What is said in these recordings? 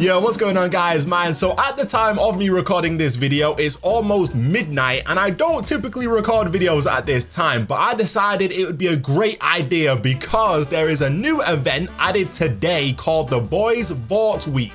Yo, what's going on, guys, man? So at the time of me recording this video, it's almost midnight, and I don't typically record videos at this time, but I decided it would be a great idea because there is a new event added today called the Boys Vault Week.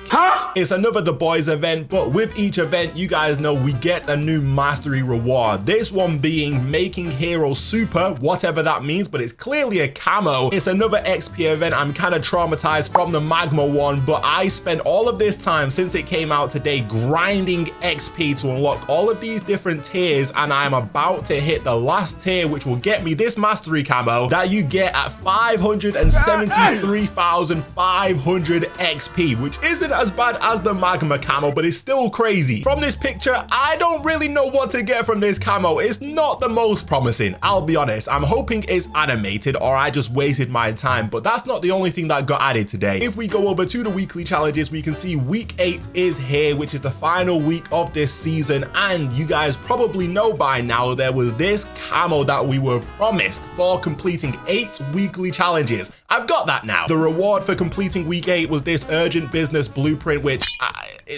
It's another The Boys event, but with each event, you guys know we get a new mastery reward. This one being making heroes super, whatever that means, but it's clearly a camo. It's another XP event. I'm kind of traumatized from the magma one, but I spent all of this time since it came out today grinding XP to unlock all of these different tiers, and I'm about to hit the last tier, which will get me this mastery camo that you get at 573,500 XP, which isn't as bad as the magma camo, but it's still crazy. From this picture, I don't really know what to get from this camo. It's not the most promising, I'll be honest. I'm hoping it's animated or I just wasted my time, but that's not the only thing that got added today. If we go over to the weekly challenges, we can see week 8 is here, which is the final week of this season, and you guys probably know by now there was this camo that we were promised for completing 8 weekly challenges. I've got that now. The reward for completing week 8 was this urgent business blueprint, which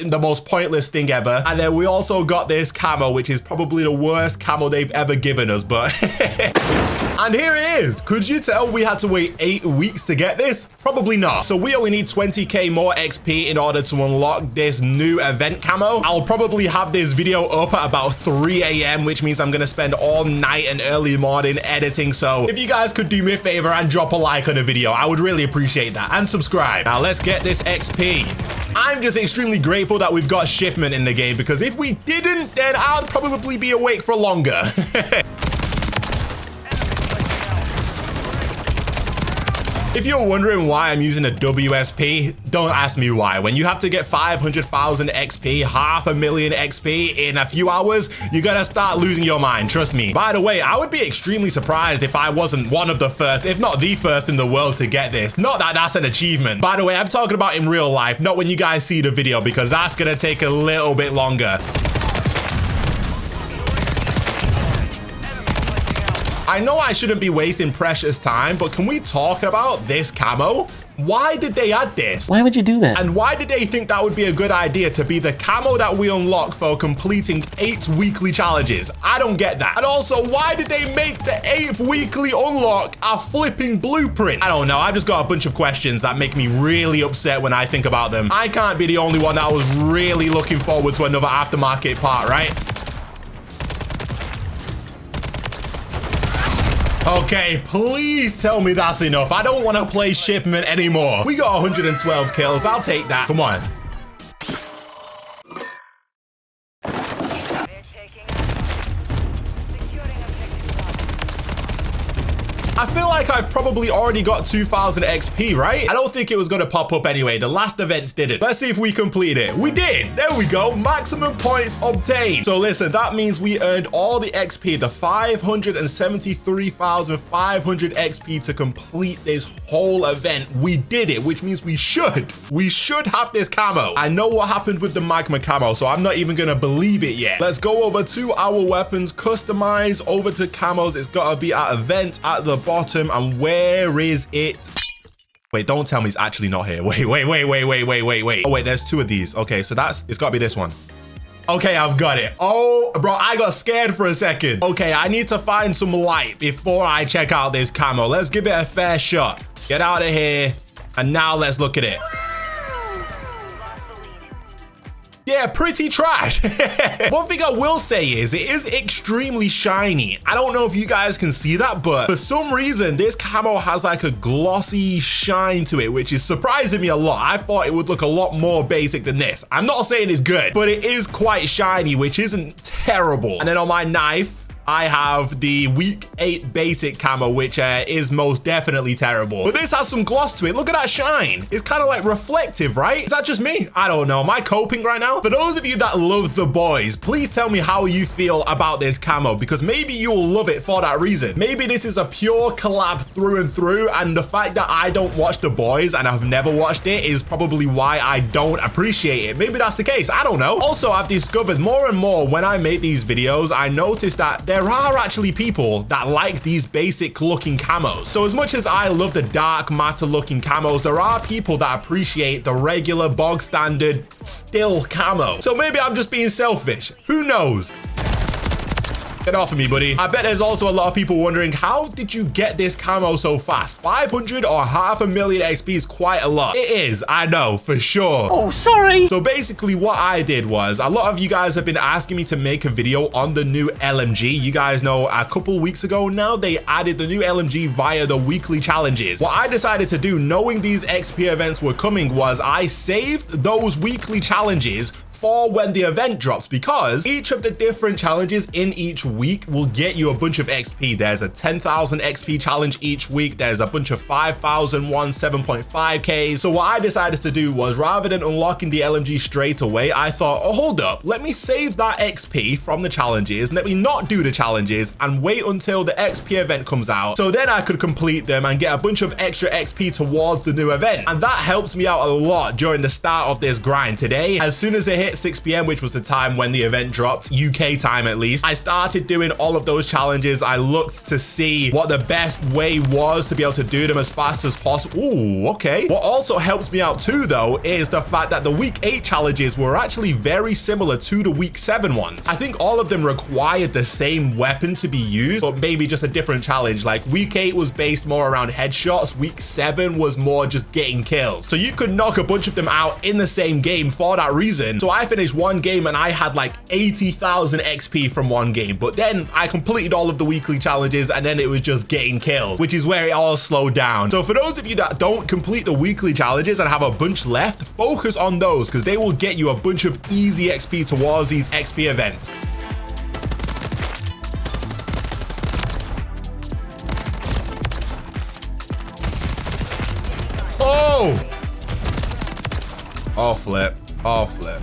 the most pointless thing ever. And then we also got this camo, which is probably the worst camo they've ever given us, but and here it is. Could you tell we had to wait 8 weeks to get this? Probably not. So we only need 20k more XP in order to unlock this new event camo. I'll probably have this video up at about 3 a.m, which means I'm gonna spend all night and early morning editing. So if you guys could do me a favor and drop a like on the video, I would really appreciate that, and subscribe. Now let's get this XP. I'm just extremely grateful that we've got shipment in the game, because if we didn't, then I'd probably be awake for longer. If you're wondering why I'm using a WSP, don't ask me why. When you have to get 500,000 XP, 500,000 XP in a few hours, you're gonna start losing your mind, trust me. By the way, I would be extremely surprised if I wasn't one of the first, if not the first in the world to get this. Not that that's an achievement. By the way, I'm talking about in real life, not when you guys see the video, because that's gonna take a little bit longer. I know I shouldn't be wasting precious time, but can we talk about this camo? Why did they add this? Why would you do that? And why did they think that would be a good idea to be the camo that we unlock for completing 8 weekly challenges? I don't get that. And also, why did they make the 8th weekly unlock a flipping blueprint? I don't know. I've just got a bunch of questions that make me really upset when I think about them. I can't be the only one that was really looking forward to another aftermarket part, right? Okay, please tell me that's enough. I don't want to play shipment anymore. We got 112 kills. I'll take that. Come on. I feel like I've probably already got 2,000 XP, right? I don't think it was going to pop up anyway. The last events didn't. Let's see if we complete it. We did. There we go. Maximum points obtained. So listen, that means we earned all the XP, the 573,500 XP to complete this whole event. We did it, which means we should have this camo. I know what happened with the magma camo, so I'm not even going to believe it yet. Let's go over to our weapons, customize over to camos. It's got to be at event at the bottom, and where is it? Wait, don't tell me it's actually not here. Wait. Oh wait, there's 2 of these. Okay, so it's got to be this one. Okay, I've got it. Oh, bro, I got scared for a second. Okay, I need to find some light before I check out this camo. Let's give it a fair shot. Get out of here, and now let's look at it. Yeah, pretty trash. One thing I will say is it is extremely shiny. I don't know if you guys can see that, but for some reason, this camo has like a glossy shine to it, which is surprising me a lot. I thought it would look a lot more basic than this. I'm not saying it's good, but it is quite shiny, which isn't terrible. And then on my knife, I have the week 8 basic camo, which is most definitely terrible. But this has some gloss to it. Look at that shine. It's kind of like reflective, right? Is that just me? I don't know. Am I coping right now? For those of you that love the boys, please tell me how you feel about this camo, because maybe you will love it for that reason. Maybe this is a pure collab through and through, and the fact that I don't watch the boys and I've never watched it is probably why I don't appreciate it. Maybe that's the case. I don't know. Also, I've discovered more and more when I make these videos, I noticed that there there are actually people that like these basic looking camos. So as much as I love the dark matter looking camos, there are people that appreciate the regular bog standard still camo. So maybe I'm just being selfish. Who knows? Get off of me, buddy. I bet there's also a lot of people wondering, how did you get this camo so fast? 500 or 500,000 XP is quite a lot. It is, I know, for sure. Oh, sorry. So basically what I did was, a lot of you guys have been asking me to make a video on the new LMG. You guys know a couple weeks ago now, they added the new LMG via the weekly challenges. What I decided to do, knowing these XP events were coming, was I saved those weekly challenges for when the event drops, because each of the different challenges in each week will get you a bunch of XP. There's a 10,000 XP challenge each week. There's a bunch of 5,000 ones, 7.5K. So what I decided to do was, rather than unlocking the LMG straight away, I thought, oh, hold up, let me save that XP from the challenges, let me not do the challenges and wait until the XP event comes out, so then I could complete them and get a bunch of extra XP towards the new event. And that helped me out a lot during the start of this grind. Today, as soon as it hit 6 p.m, which was the time when the event dropped, UK time at least, I started doing all of those challenges. I looked to see what the best way was to be able to do them as fast as possible. Ooh, okay. What also helped me out too, though, is the fact that the week 8 challenges were actually very similar to the week 7 ones. I think all of them required the same weapon to be used, but maybe just a different challenge. Like week 8 was based more around headshots. Week 7 was more just getting kills. So you could knock a bunch of them out in the same game for that reason. So I finished one game and I had like 80,000 XP from one game, but then I completed all of the weekly challenges and then it was just getting kills, which is where it all slowed down. So for those of you that don't complete the weekly challenges and have a bunch left, focus on those, because they will get you a bunch of easy XP towards these XP events. Oh! Oh, flip. Oh, flip.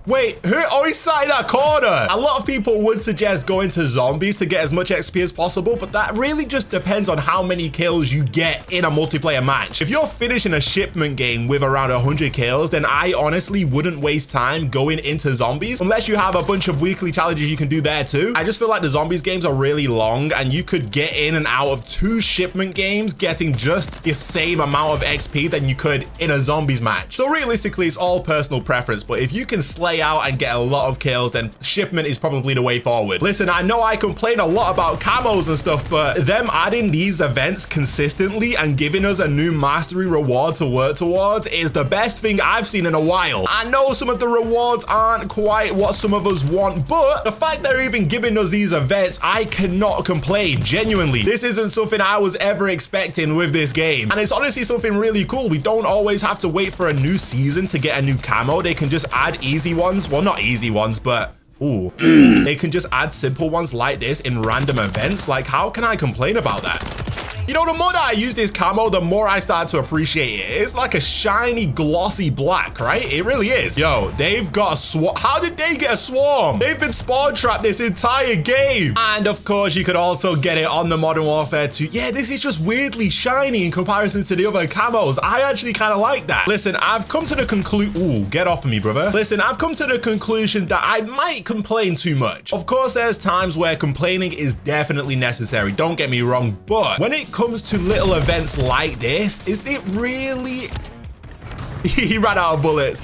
Wait, who? Oh, he sat in that corner. A lot of people would suggest going to zombies to get as much XP as possible, but that really just depends on how many kills you get in a multiplayer match. If you're finishing a shipment game with around 100 kills, then I honestly wouldn't waste time going into zombies, unless you have a bunch of weekly challenges you can do there too. I just feel like the zombies games are really long, and you could get in and out of 2 shipment games getting just the same amount of XP than you could in a zombies match. So realistically, it's all personal preference, but if you can slay out and get a lot of kills, then shipment is probably the way forward. Listen, I know I complain a lot about camos and stuff, but them adding these events consistently and giving us a new mastery reward to work towards is the best thing I've seen in a while. I know some of the rewards aren't quite what some of us want, but the fact they're even giving us these events, I cannot complain. Genuinely, this isn't something I was ever expecting with this game, and it's honestly something really cool. We don't always have to wait for a new season to get a new camo. They can just add easy ones. Well, not easy ones, but ooh, they can just add simple ones like this in random events. Like, how can I complain about that? You know, the more that I use this camo, the more I start to appreciate it. It's like a shiny, glossy black, right? It really is. Yo, they've got a swarm. How did they get a swarm? They've been spawn trapped this entire game. And of course, you could also get it on the Modern Warfare 2. Yeah, this is just weirdly shiny in comparison to the other camos. I actually kind of like that. Listen, I've come to the conclusion. Ooh, get off of me, brother. Listen, I've come to the conclusion that I might complain too much. Of course, there's times where complaining is definitely necessary. Don't get me wrong, but when it comes to little events like this, is it really he ran out of bullets?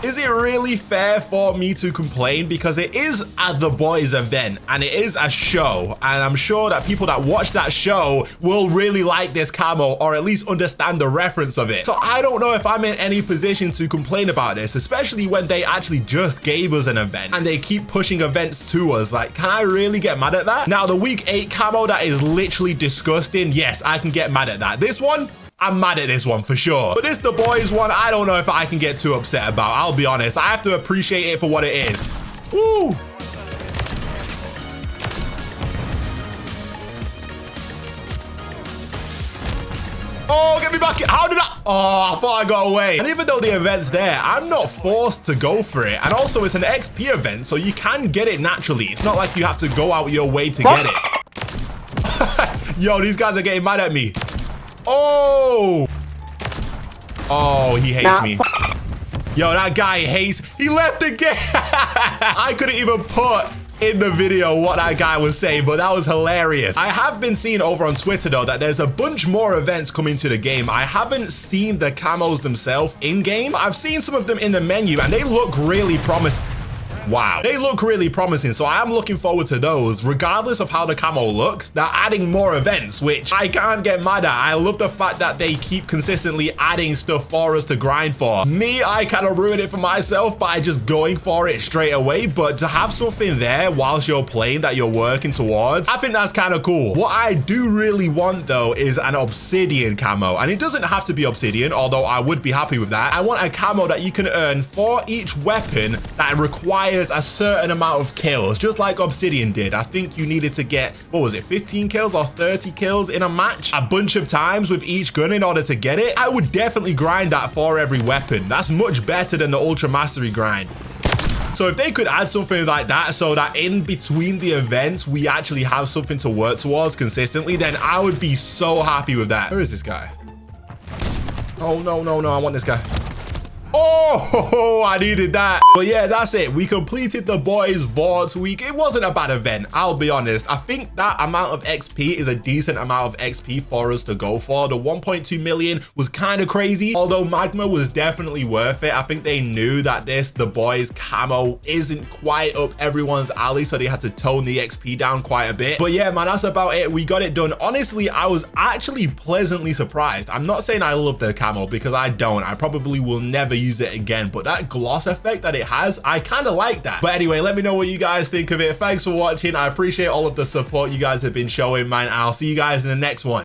Is it really fair for me to complain? Because it is at the boys event and it is a show, and I'm sure that people that watch that show will really like this camo, or at least understand the reference of it. So I don't know if I'm in any position to complain about this, especially when they actually just gave us an event and they keep pushing events to us. Like, can I really get mad at that? Now, the week 8 camo, that is literally disgusting. Yes, I can get mad at that. This one, I'm mad at this one for sure. But this the boys one, I don't know if I can get too upset about. I'll be honest. I have to appreciate it for what it is. Woo! Oh, get me back. How did I? Oh, I thought I got away. And even though the event's there, I'm not forced to go for it. And also, it's an XP event, so you can get it naturally. It's not like you have to go out your way to get it. Yo, these guys are getting mad at me. Oh! Oh, he hates me. Yo, that guy hates. He left again. I couldn't even put in the video what that guy was saying, but that was hilarious. I have been seeing over on Twitter though that there's a bunch more events coming to the game. I haven't seen the camos themselves in game. I've seen some of them in the menu and they look really promising. Wow, they look really promising, so I am looking forward to those. Regardless of how the camo looks, they're adding more events, which I can't get mad at. I love the fact that they keep consistently adding stuff for us to grind for. Me, I kind of ruin it for myself by just going for it straight away, but to have something there whilst you're playing that you're working towards, I think that's kind of cool. What I do really want though is an obsidian camo, and it doesn't have to be obsidian, although I would be happy with that. I want a camo that you can earn for each weapon that requires a certain amount of kills, just like obsidian did. I think you needed to get, what was it, 15 kills or 30 kills in a match a bunch of times with each gun in order to get it. I would definitely grind that for every weapon. That's much better than the ultra mastery grind. So if they could add something like that so that in between the events we actually have something to work towards consistently, then I would be so happy with that. Where is this guy? Oh no, no, no, I want this guy. Oh, I needed that. But yeah, that's it. We completed the boys vault week. It wasn't a bad event, I'll be honest. I think that amount of XP is a decent amount of XP for us to go for. The 1.2 million was kind of crazy, although Magma was definitely worth it. I think they knew that the boys camo isn't quite up everyone's alley, so they had to tone the XP down quite a bit. But yeah, man, that's about it. We got it done. Honestly, I was actually pleasantly surprised. I'm not saying I love the camo because I don't. I probably will never use it again, but that gloss effect that it has, I kind of like that. But anyway, let me know what you guys think of it. Thanks for watching. I appreciate all of the support you guys have been showing, man, and I'll see you guys in the next one.